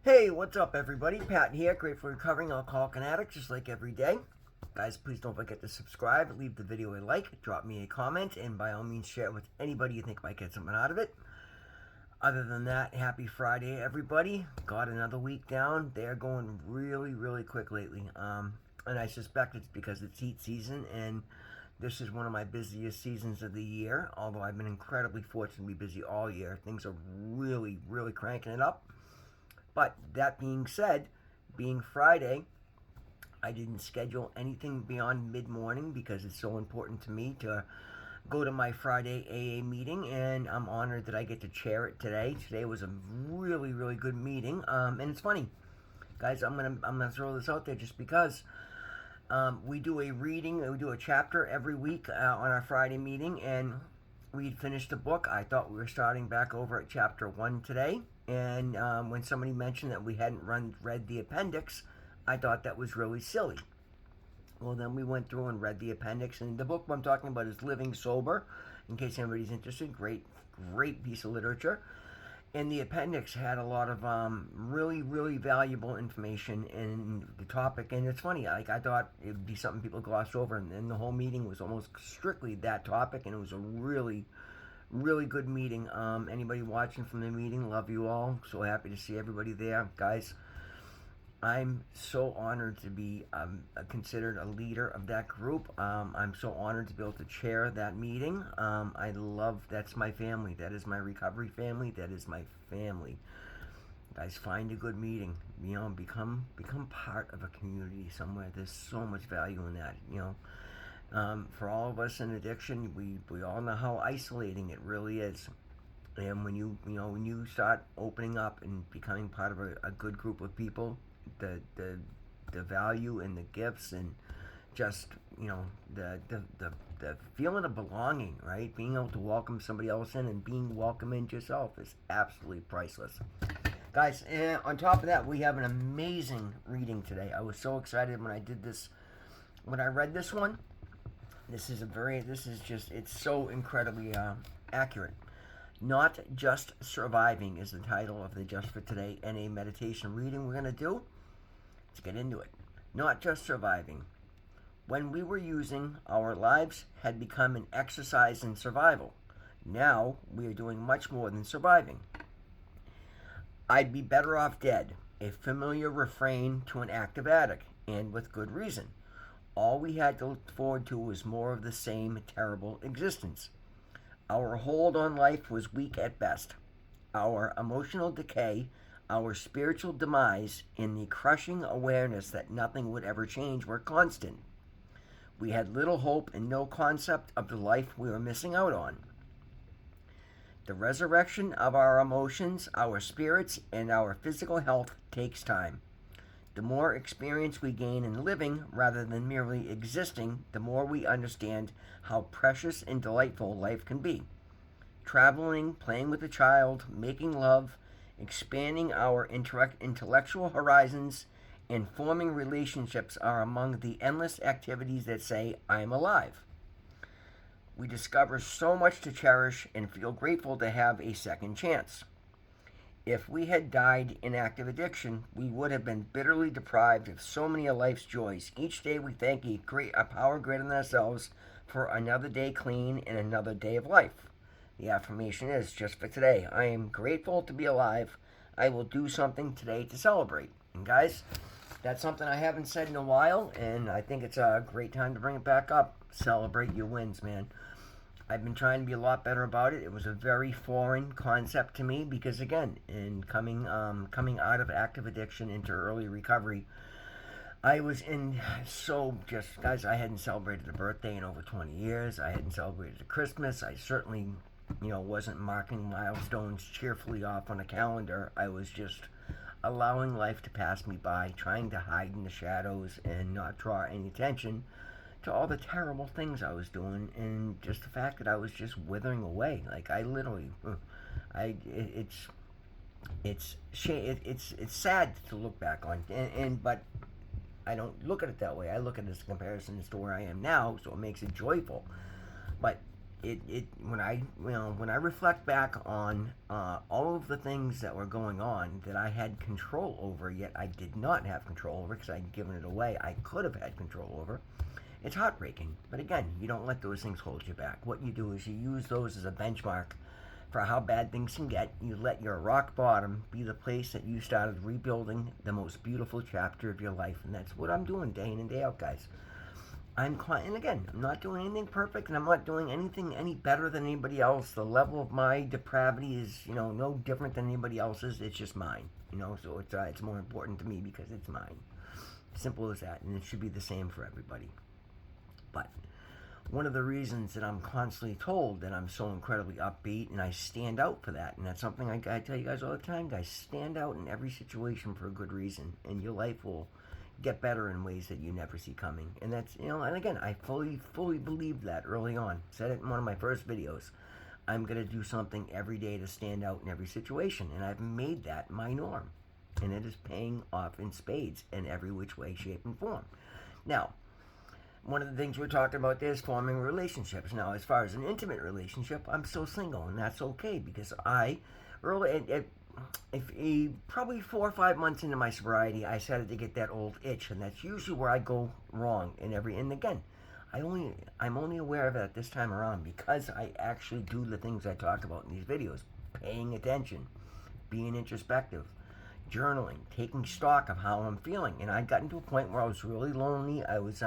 Hey, what's up, everybody? Pat here, grateful recovering alcoholic and addict, just like every day. Guys, please don't forget to subscribe, leave the video a like, drop me a comment, and by all means share it with anybody you think might get something out of it. Other than that, happy Friday, everybody. Got another week down. They're going really, really quick lately. And I suspect it's because it's heat season, and this is one of my busiest seasons of the year. Although I've been incredibly fortunate to be busy all year, things are really, really cranking it up. But that being said, being Friday, I didn't schedule anything beyond mid morning because it's so important to me to go to my Friday AA meeting, and I'm honored that I get to chair it today. Today was a really, really good meeting, and it's funny, guys. I'm gonna throw this out there just because we do a reading, we do a chapter every week on our Friday meeting, and we'd finished the book. I thought we were starting back over at chapter 1 today, and when somebody mentioned that we hadn't read the appendix, I thought that was really silly. Well, then we went through and read the appendix, and the book I'm talking about is Living Sober, in case anybody's interested. Great, great piece of literature. And the appendix had a lot of really, really valuable information in the topic. And it's funny, like I thought it would be something people glossed over, and then the whole meeting was almost strictly that topic, and it was a really, really good meeting. Anybody watching from the meeting, love you all. So happy to see everybody there, guys. I'm so honored to be considered a leader of that group. I'm so honored to be able to chair that meeting. I love, that's my family. That is my recovery family. That is my family. Guys, find a good meeting. Become part of a community somewhere. There's so much value in that. For all of us in addiction, we all know how isolating it really is. And when you start opening up and becoming part of a good group of people, the value and the gifts and just the feeling of belonging, right? Being able to welcome somebody else in and being welcome in yourself is absolutely priceless, guys. And on top of that, we have an amazing reading today. I was so excited when I read this one. It's so incredibly accurate. Not Just Surviving is the title of the Just for Today NA meditation reading we're going to do. Let's get into it. Not just surviving. When we were using, our lives had become an exercise in survival. Now we are doing much more than surviving. I'd be better off dead, a familiar refrain to an active addict, and with good reason. All we had to look forward to was more of the same terrible existence. Our hold on life was weak at best. Our emotional decay, our spiritual demise, and the crushing awareness that nothing would ever change were constant. We had little hope and no concept of the life we were missing out on. The resurrection of our emotions, our spirits, and our physical health takes time. The more experience we gain in living rather than merely existing, the more we understand how precious and delightful life can be. Traveling, playing with a child, making love, expanding our intellectual horizons, and forming relationships are among the endless activities that say, I'm alive. We discover so much to cherish and feel grateful to have a second chance. If we had died in active addiction, we would have been bitterly deprived of so many of life's joys. Each day we thank a power greater than ourselves for another day clean and another day of life. The affirmation is, just for today, I am grateful to be alive. I will do something today to celebrate. And guys, that's something I haven't said in a while, and I think it's a great time to bring it back up. Celebrate your wins, man. I've been trying to be a lot better about it. It was a very foreign concept to me because, again, in coming out of active addiction into early recovery, I was guys, I hadn't celebrated a birthday in over 20 years. I hadn't celebrated a Christmas. I certainly, wasn't marking milestones cheerfully off on a calendar. I was just allowing life to pass me by, trying to hide in the shadows and not draw any attention to all the terrible things I was doing, and just the fact that I was just withering away. Like I literally, it's sad to look back on, but I don't look at it that way. I look at it as a comparison as to where I am now, so it makes it joyful. But when I reflect back on all of the things that were going on that I had control over, yet I did not have control over because I'd given it away. I could have had control over. It's heartbreaking. But again, you don't let those things hold you back. What you do is you use those as a benchmark for how bad things can get. You let your rock bottom be the place that you started rebuilding the most beautiful chapter of your life. And that's what I'm doing day in and day out, guys. And again, I'm not doing anything perfect, and I'm not doing anything any better than anybody else. The level of my depravity is, no different than anybody else's. It's just mine, so it's more important to me because it's mine. Simple as that, and it should be the same for everybody. But one of the reasons that I'm constantly told that I'm so incredibly upbeat, and I stand out for that, and that's something I tell you guys all the time, guys, stand out in every situation for a good reason, and your life will get better in ways that you never see coming. And that's, and again, I fully believed that early on. Said it in one of my first videos. I'm going to do something every day to stand out in every situation, and I've made that my norm. And it is paying off in spades in every which way, shape, and form. Now, one of the things we're talking about there is forming relationships. Now, as far as an intimate relationship, I'm still single, and that's okay because probably 4 or 5 months into my sobriety, I started to get that old itch, and that's usually where I go wrong. And again, I'm only aware of it at this time around because I actually do the things I talk about in these videos: paying attention, being introspective, journaling, taking stock of how I'm feeling. And I'd gotten to a point where I was really lonely. I was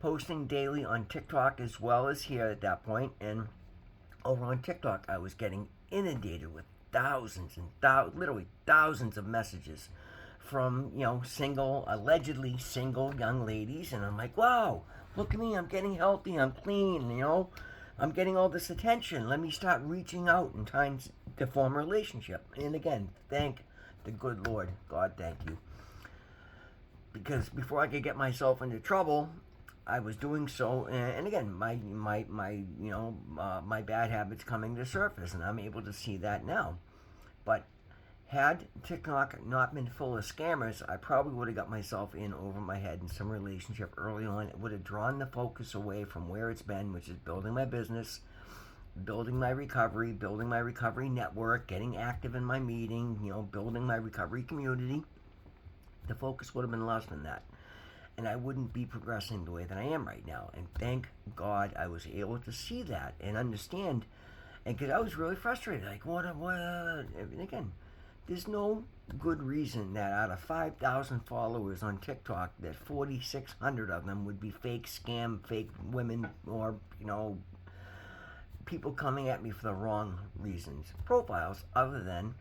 posting daily on TikTok as well as here at that point, and over on TikTok I was getting inundated with thousands and literally thousands of messages from allegedly single young ladies, and I'm like, wow, look at me, I'm getting healthy, I'm clean, I'm getting all this attention, let me start reaching out and trying to form a relationship. And again, thank the good Lord, God, thank you, because before I could get myself into trouble, I was doing so, and again, my bad habits coming to surface, and I'm able to see that now. But had TikTok not been full of scammers, I probably would have got myself in over my head in some relationship early on. It would have drawn the focus away from where it's been, which is building my business, building my recovery network, getting active in my meeting, building my recovery community. The focus would have been lost in that, and I wouldn't be progressing the way that I am right now. And thank God I was able to see that and understand, and because I was really frustrated, like, what, and again, there's no good reason that out of 5,000 followers on TikTok, that 4,600 of them would be fake women, or, people coming at me for the wrong reasons, profiles, other than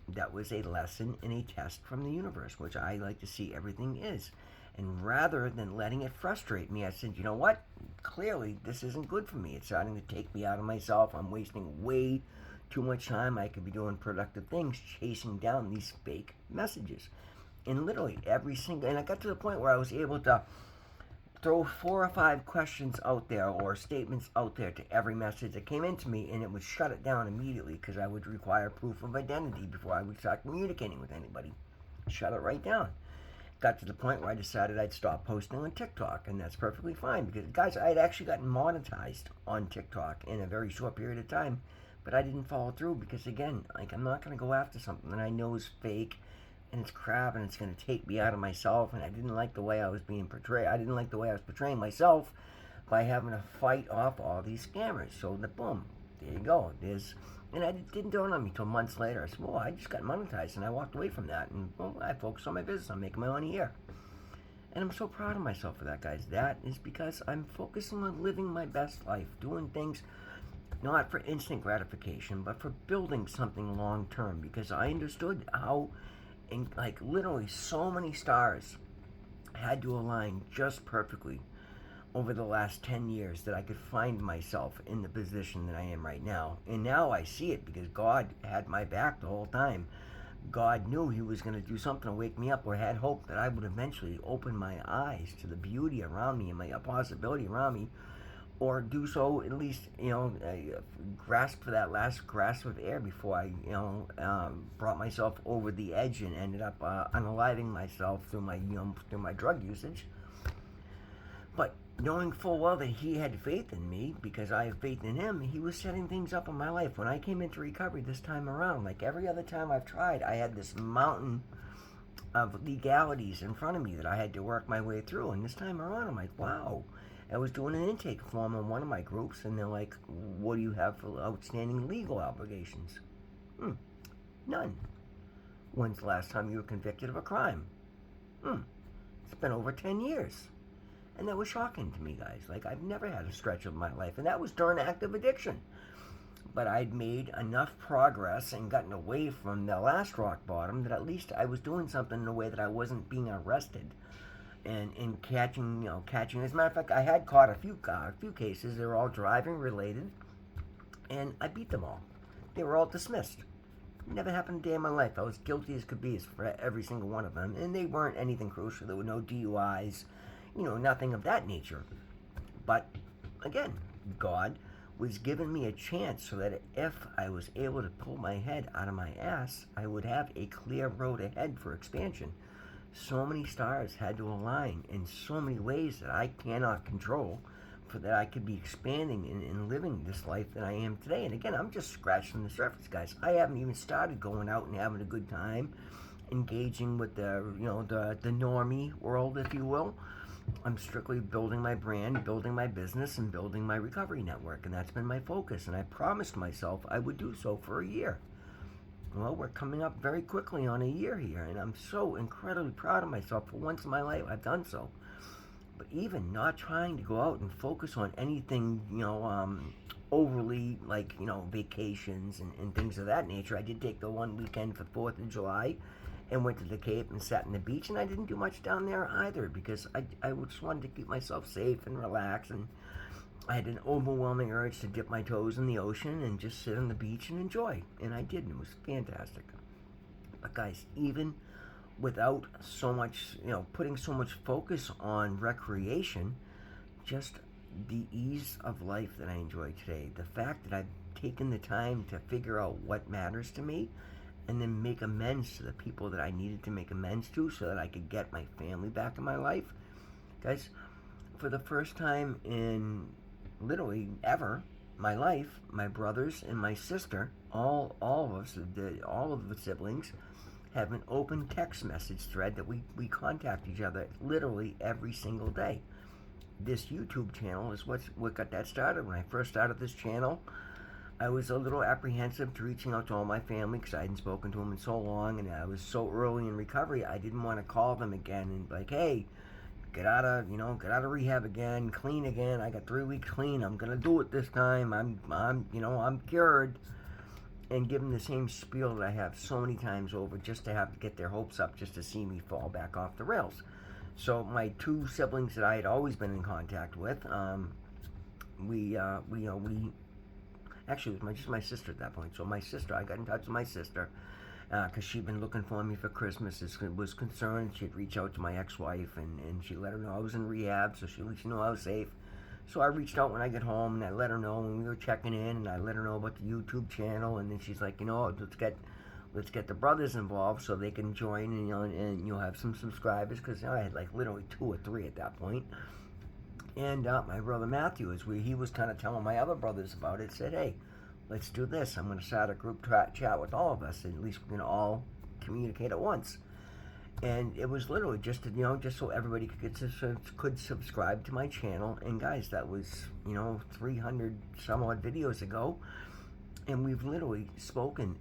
that was a lesson and a test from the universe, which I like to see everything is. And rather than letting it frustrate me, I said, you know what? Clearly, this isn't good for me. It's starting to take me out of myself. I'm wasting way too much time. I could be doing productive things, chasing down these fake messages. And literally and I got to the point where I was able to throw 4 or 5 questions out there or statements out there to every message that came into me, and it would shut it down immediately because I would require proof of identity before I would start communicating with anybody. Shut it right down. Got to the point where I decided I'd stop posting on TikTok, and that's perfectly fine because, guys, I had actually gotten monetized on TikTok in a very short period of time, but I didn't follow through because, again, I'm not going to go after something that I know is fake and it's crap and it's going to take me out of myself, and I didn't like the way I was being portrayed. I didn't like the way I was portraying myself by having to fight off all these scammers. So, boom, there you go. And it didn't dawn on me until months later. I said, well, I just got monetized, and I walked away from that. And, I focused on my business. I'm making my money here. And I'm so proud of myself for that, guys. That is because I'm focusing on living my best life, doing things not for instant gratification, but for building something long-term. Because I understood how, literally so many stars had to align just perfectly over the last 10 years that I could find myself in the position that I am right now. And now I see it because God had my back the whole time. God knew He was going to do something to wake me up, or had hope that I would eventually open my eyes to the beauty around me and my possibility around me, or do so at least, grasp for that last grasp of air before I, brought myself over the edge and ended up unaliving myself through my drug usage. But knowing full well that he had faith in me because I have faith in him, he was setting things up in my life. When I came into recovery this time around, like every other time I've tried, I had this mountain of legalities in front of me that I had to work my way through. And this time around, I'm like, wow. I was doing an intake form in one of my groups, and they're like, what do you have for outstanding legal obligations? None. When's the last time you were convicted of a crime? It's been over 10 years. And that was shocking to me, guys. Like, I've never had a stretch of my life, and that was during active addiction. But I'd made enough progress and gotten away from the last rock bottom that at least I was doing something in a way that I wasn't being arrested and catching. As a matter of fact, I had caught a few cases. They were all driving related, and I beat them all. They were all dismissed. Never happened a day in my life. I was guilty as could be for every single one of them, and they weren't anything crucial. There were no DUIs, nothing of that nature. But again, God was giving me a chance so that if I was able to pull my head out of my ass, I would have a clear road ahead for expansion. So many stars had to align in so many ways that I cannot control for that I could be expanding and living this life that I am today. And again, I'm just scratching the surface, guys. I haven't even started going out and having a good time, engaging with the normie world, if you will. I'm strictly building my brand, building my business, and building my recovery network, and that's been my focus, and I promised myself I would do so for a year. Well, we're coming up very quickly on a year here, and I'm so incredibly proud of myself. For once in my life, I've done so. But even not trying to go out and focus on anything, overly, like, vacations and things of that nature. I did take the one weekend for 4th of July and went to the Cape and sat on the beach, and I didn't do much down there either because I just wanted to keep myself safe and relax, and I had an overwhelming urge to dip my toes in the ocean and just sit on the beach and enjoy, and I did, and it was fantastic. But guys, even without so much, putting so much focus on recreation, just the ease of life that I enjoy today, the fact that I've taken the time to figure out what matters to me, and then make amends to the people that I needed to make amends to so that I could get my family back in my life. Guys, for the first time in literally ever my life, my brothers and my sister, all of us, all of the siblings, have an open text message thread that we contact each other literally every single day. This YouTube channel is what got that started. When I first started this channel, I was a little apprehensive to reaching out to all my family because I hadn't spoken to them in so long, and I was so early in recovery. I didn't want to call them again and be like, "Hey, get out of rehab again, clean again. I got 3 weeks clean. I'm gonna do it this time. I'm cured." And give them the same spiel that I have so many times over, just to have to get their hopes up, just to see me fall back off the rails. So my 2 siblings that I had always been in contact with, actually, it was just my sister at that point. So my sister, I got in touch with my sister because she'd been looking for me for Christmas. Was concerned. She'd reach out to my ex-wife, and she let her know I was in rehab, so she let her know I was safe. So I reached out when I get home, and I let her know when we were checking in, and I let her know about the YouTube channel, and then she's like, let's get the brothers involved so they can join, and you'll have some subscribers, because I had like literally 2 or 3 at that point. And my brother Matthew, he was kind of telling my other brothers about it, said, "Hey, let's do this. I'm going to start a group chat with all of us, and at least we can all communicate at once." And it was literally just so everybody could subscribe to my channel. And guys, that was 300 some odd videos ago, and we've literally spoken.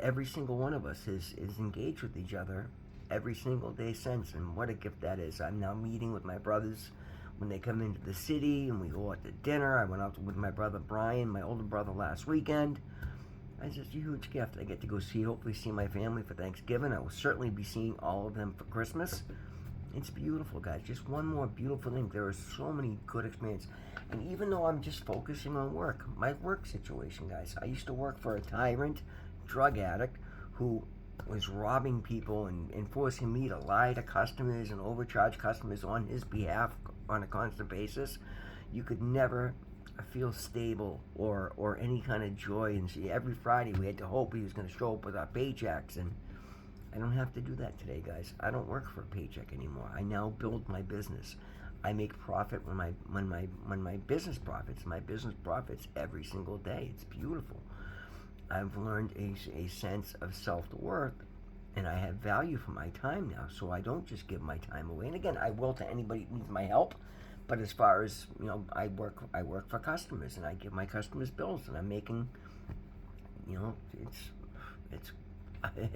Every single one of us is engaged with each other every single day since, and what a gift that is. I'm now meeting with my brothers when they come into the city, and we go out to dinner. I went out with my brother Brian, my older brother, last weekend. It's just a huge gift. I get to go hopefully see my family for Thanksgiving. I will certainly be seeing all of them for Christmas. It's beautiful, guys. Just one more beautiful thing. There are so many good experiences. And even though I'm just focusing on work, my work situation, guys, I used to work for a tyrant drug addict who was robbing people and forcing me to lie to customers and overcharge customers on his behalf on a constant basis. You could never feel stable or any kind of joy. And see, every Friday we had to hope he was going to show up with our paychecks, and I don't have to do that today, guys. I don't work for a paycheck anymore. I now build my business. I make profit when my business profits. My business profits every single day. It's beautiful. I've learned a sense of self-worth, and I have value for my time now. So I don't just give my time away. And again, I will to anybody who needs my help. But as far as I work for customers, and I give my customers bills, and I'm making, it's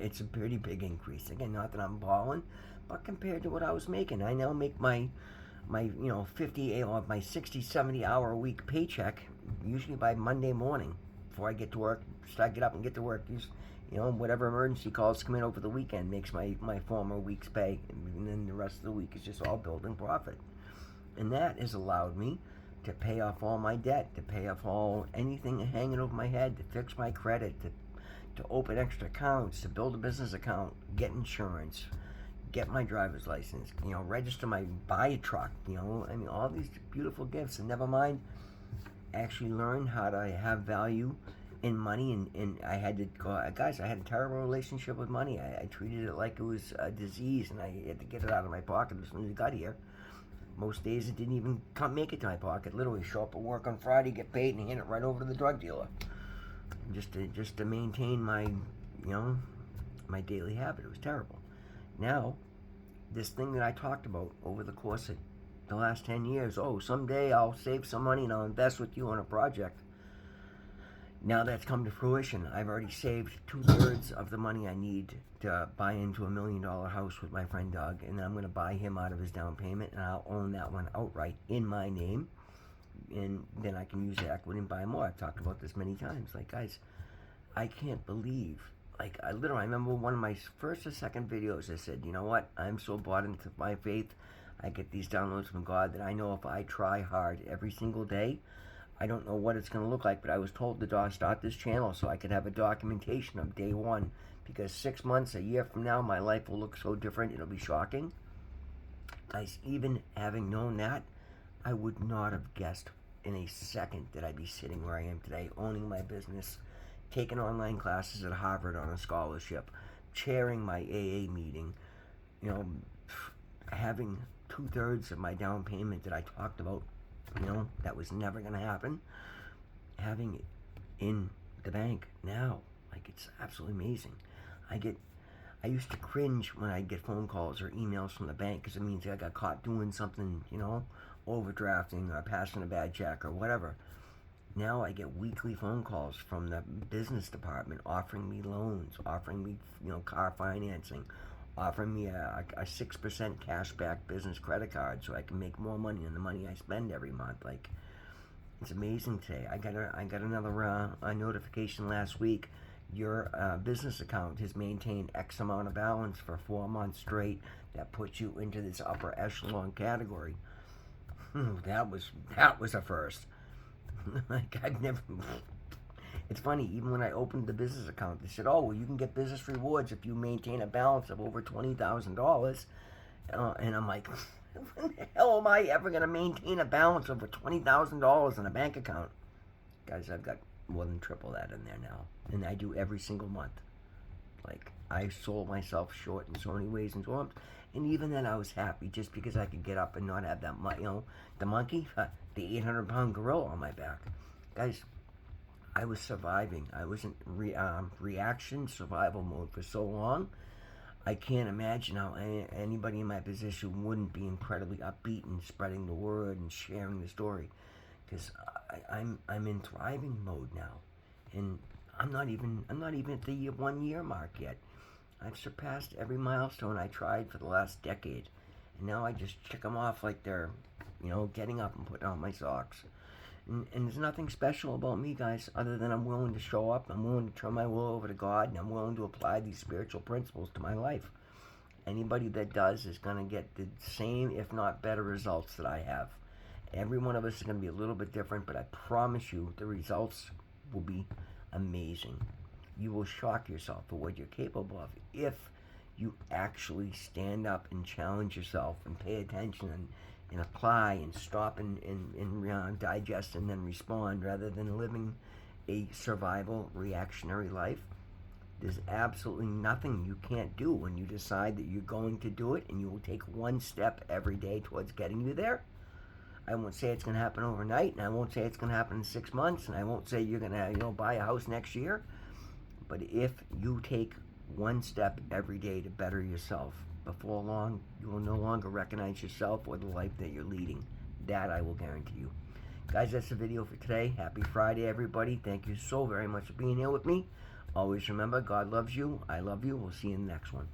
it's a pretty big increase. Again, not that I'm balling, but compared to what I was making, I now make my 50 or my 60, 70 hour a week paycheck usually by Monday morning before I get to work. Get up and get to work. Whatever emergency calls come in over the weekend makes my former week's pay, and then the rest of the week is just all building profit. And that has allowed me to pay off all my debt, to pay off anything hanging over my head, to fix my credit, to open extra accounts, to build a business account, get insurance, get my driver's license, buy a truck, all these beautiful gifts. And never mind, actually learn how to have value in money. And I had to go, guys, I had a terrible relationship with money. I treated it like it was a disease, and I had to get it out of my pocket as soon as it got here. Most days it didn't even make it to my pocket. Literally show up at work on Friday, get paid, and hand it right over to the drug dealer. Just to maintain my my daily habit. It was terrible. Now, this thing that I talked about over the course of the last 10 years, someday I'll save some money and I'll invest with you on a project. Now that's come to fruition. I've already saved 2/3 of the money I need to buy into $1 million house with my friend Doug, and I'm going to buy him out of his down payment, and I'll own that one outright in my name, and then I can use the equity and buy more. I've talked about this many times. Like, guys, I can't believe, I remember one of my first or second videos, I said, you know what, I'm so bought into my faith, I get these downloads from God that I know if I try hard every single day, I don't know what it's going to look like, but I was told to start this channel so I could have a documentation of day one, because 6 months, a year from now, my life will look so different, it'll be shocking. Guys, even having known that, I would not have guessed in a second that I'd be sitting where I am today, owning my business, taking online classes at Harvard on a scholarship, chairing my AA meeting, having 2/3 of my down payment that I talked about, that was never going to happen, having it in the bank now. Like, it's absolutely amazing. I used to cringe when I'd get phone calls or emails from the bank because it means I got caught doing something, overdrafting or passing a bad check or whatever. Now I get weekly phone calls from the business department offering me loans, offering me, car financing, offering me a 6% cashback business credit card so I can make more money than the money I spend every month. Like, it's amazing today. I got another notification last week. Your business account has maintained X amount of balance for 4 months straight. That puts you into this upper echelon category. That was a first. Like, I've never. It's funny, even when I opened the business account, they said, you can get business rewards if you maintain a balance of over $20,000. And I'm like, when the hell am I ever going to maintain a balance of over $20,000 in a bank account? Guys, I've got more than triple that in there now. And I do every single month. Like, I sold myself short in so many ways and forms. And even then, I was happy just because I could get up and not have that, the monkey, the 800-pound gorilla on my back. Guys, I was surviving. I was in reaction survival mode for so long. I can't imagine how anybody in my position wouldn't be incredibly upbeat and spreading the word and sharing the story, because I'm in thriving mode now, and I'm not even at the 1 year mark yet. I've surpassed every milestone I tried for the last decade, and now I just check them off like they're, getting up and putting on my socks. And there's nothing special about me, guys, other than I'm willing to show up, I'm willing to turn my will over to God, and I'm willing to apply these spiritual principles to my life. Anybody that does is going to get the same, if not better, results that I have. Every one of us is going to be a little bit different, but I promise you the results will be amazing. You will shock yourself for what you're capable of if you actually stand up and challenge yourself and pay attention and apply and stop and digest and then respond, rather than living a survival reactionary life. There's absolutely nothing you can't do when you decide that you're going to do it, and you will take one step every day towards getting you there. I won't say it's going to happen overnight, and I won't say it's going to happen in 6 months, and I won't say you're going to, buy a house next year. But if you take one step every day to better yourself, before long, you will no longer recognize yourself or the life that you're leading. That I will guarantee you. Guys, that's the video for today. Happy Friday, everybody. Thank you so very much for being here with me. Always remember, God loves you. I love you. We'll see you in the next one.